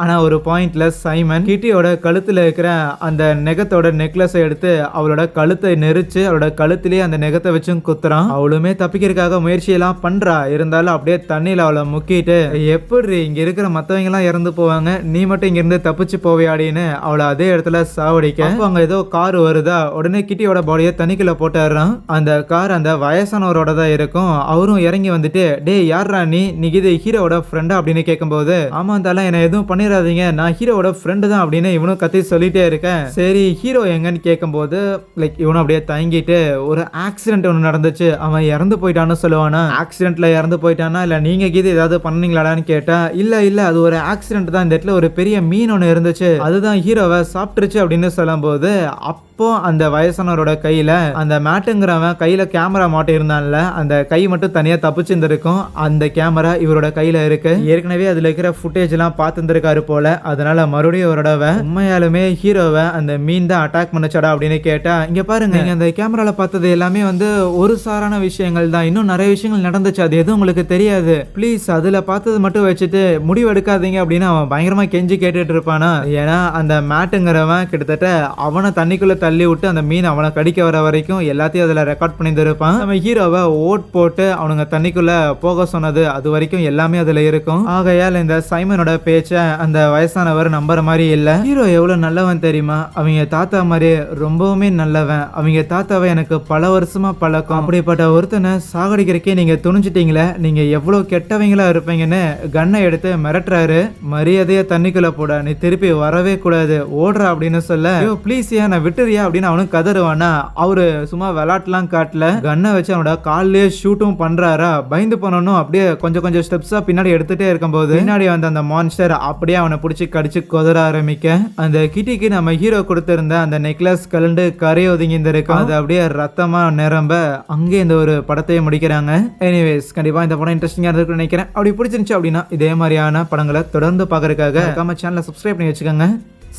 S1: ஆனா ஒரு பாயிண்ட்ல சைமன் கிட்டியோட கழுத்துல இருக்கிற அந்த நெகத்தோட நெக்லஸை எடுத்து அவளோட கழுத்தை நெரிச்சு அவளோட கழுத்திலேயே அந்த நெகத்தை வச்சும் குத்துறான். அவளுமே தப்பிக்கிறதுக்காக முயற்சியெல்லாம் பண்றா. இருந்தாலும் அப்படியே தண்ணியில அவளை முக்கிட்டு, எப்படி இங்க இருக்கிற மத்தவங்க எல்லாம் இறந்து போவாங்க, நீ மட்டும் இங்க இருந்து தப்பிச்சு போவியாடின்னு அவளை அதே இடத்துல சாவடிக்க. அங்க ஏதோ கார் வருதா, உடனே கிட்டியோட பாடியை தண்ணிக்குள்ள போட்டுறான். அந்த கார் அந்த வயசானவரோட தான் இருக்கும். அவரும் இறங்கி வந்துட்டு, டே யாரா நீ இது ஹீரோவோட ஃப்ரெண்டா அப்படின்னு கேட்கும்போது, ஆமா தால என்ன எதுவும் பண்ணிடாதீங்க, நான் ஹீரோவோட ஃப்ரெண்டு தான் அப்படின்னு இவனும் கத்தி சொல்லிட்டே இருக்கேன். சரி ஹீரோ எங்கன்னு கேட்கும்போது லைக் இவனும் அப்படியே தயங்கிட்டு, ஒரு ஆக்சிடென்ட் ஒன்று நடந்துச்சு, அவன் இறந்து போயிட்டான்னு சொல்லுவானா. ஆக்சிடென்ட்ல இறந்து போயிட்டானா இல்ல நீங்க கீது ஏதாவது பண்ணீங்களாடான்னு கேட்டா, இல்ல அது ஒரு ஆக்சிடென்ட் தான், இந்த இடத்துல ஒரு பெரிய மீன் ஒன்று இருந்துச்சு, அதுதான் ஹீரோவை சாப்பிட்டுருச்சு அப்படின்னு சொல்லும் போது அப்போ அந்த வயசானவரோட கையில அந்த மேட்டுங்கிறவன் கையில கேமரா மாட்டி இருந்தான்ல, அந்த கை மட்டும் தனியா தப்பிச்சிருந்திருக்கும். அந்த கேமரா இவரோட கையில இருக்கு. ஏற்கனவே அதுல இருக்கிற ஃபுட்டேஜ் எல்லாம் பார்த்துருக்காரு போல. அதனால மறுபடியும் ஒரு தடவை உண்மையாலுமே ஹீரோவை அந்த மீன் தான் அட்டாக் பண்ணச்சடா அப்படின்னு கேட்டா, இங்க பாருங்க நீங்க அந்த கேமரால பார்த்தது எல்லாமே வந்து ஒரு சாரான விஷயங்கள் தான், இன்னும் நிறைய விஷயங்கள் நடந்துச்சு, அது எதுவும் உங்களுக்கு தெரியாது, ப்ளீஸ் அதுல பார்த்தது மட்டும் வச்சுட்டு முடிவு எடுக்காதீங்க அப்படின்னு அவன் பயங்கரமா கெஞ்சி கேட்டுட்டு இருப்பானா. ஏன்னா அந்த மேட்டுங்கிறவன் கிட்டத்தட்ட அவனை தண்ணிக்குள்ள தள்ளி விட்டு அந்த மீன் அவனை கடிக்க வர வரைக்கும் எல்லாத்தையும் அதுல ரெக்கார்ட் பண்ணியிருப்பான். நம்ம ஹீரோவை ஓட் போட்டு அவனுங்க தண்ணிக்குள்ள போக சொன்னது அது வரைக்கும் எல்லாமே அதுல இருக்கும். ஆகையால் இந்த சைமனோட பேச்ச அந்த வயசானவர் நம்புற மாதிரி இல்ல. ஹீரோ எவ்வளவு நல்லவன் தெரியுமா, அவங்க தாத்தா மாதிரி ரொம்பவுமே நல்லவன், அவங்க தாத்தாவை எனக்கு பல வருஷமா பழக்கம், அப்படிப்பட்ட ஒருத்தனை சாகடிக்கிறக்கே நீங்க துணிஞ்சிட்டீங்களே, நீங்க எவ்வளவு கெட்டவங்களா இருப்பீங்கன்னு கண்ணை எடுத்து மிரட்டுறாரு. மரியாதையா தண்ணிக்குள்ள போட, நீ திருப்பி வரவே கூடாது, ஓடுறா அப்படின்னு சொல்ல, ப்ளீஸ் நான் விட்டுறியா அப்படின்னு அவனும் கதறுவானா. அவரு சும்மா விளாட்டுலாம் காட்டல, கண்ணை வச்சு அவனோட காலிலே ஷூட்டும் பண்றாரா. பயந்து போனோம் அப்படியே கொஞ்சம் ஸ்டெப்ஸா பின்னாடி எடுத்துட்டே இருக்கும்போது பின்னாடி வந்த அந்த மான்ஸ்டர் அப்படியே அவனை பிடிச்சி கடிச்சு கொதற ஆரம்பிக்க, அந்த கிட்டிக்கு நம்ம ஹீரோ கொடுத்திருந்த அந்த நெக்லஸ் கலண்டு கரை ஒதுங்கி இருந்திருக்கும், அது அப்படியே ரத்தமா நிரம்ப அங்கே இந்த ஒரு படத்தையே முடிக்க காமிக்கிறாங்க. எனிவேஸ் கண்டிப்பா இந்த படம் இன்ட்ரெஸ்டிங்கா இருக்குன்னு நினைக்கிறேன். அப்படி பிடிச்சிருந்துச்சு அப்படின்னா இதே மாதிரியான படங்களை தொடர்ந்து பார்க்கறதுக்காக சேனலை சப்ஸ்கிரைப் பண்ணி வச்சுக்கோங்க.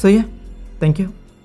S1: So yeah, thank you.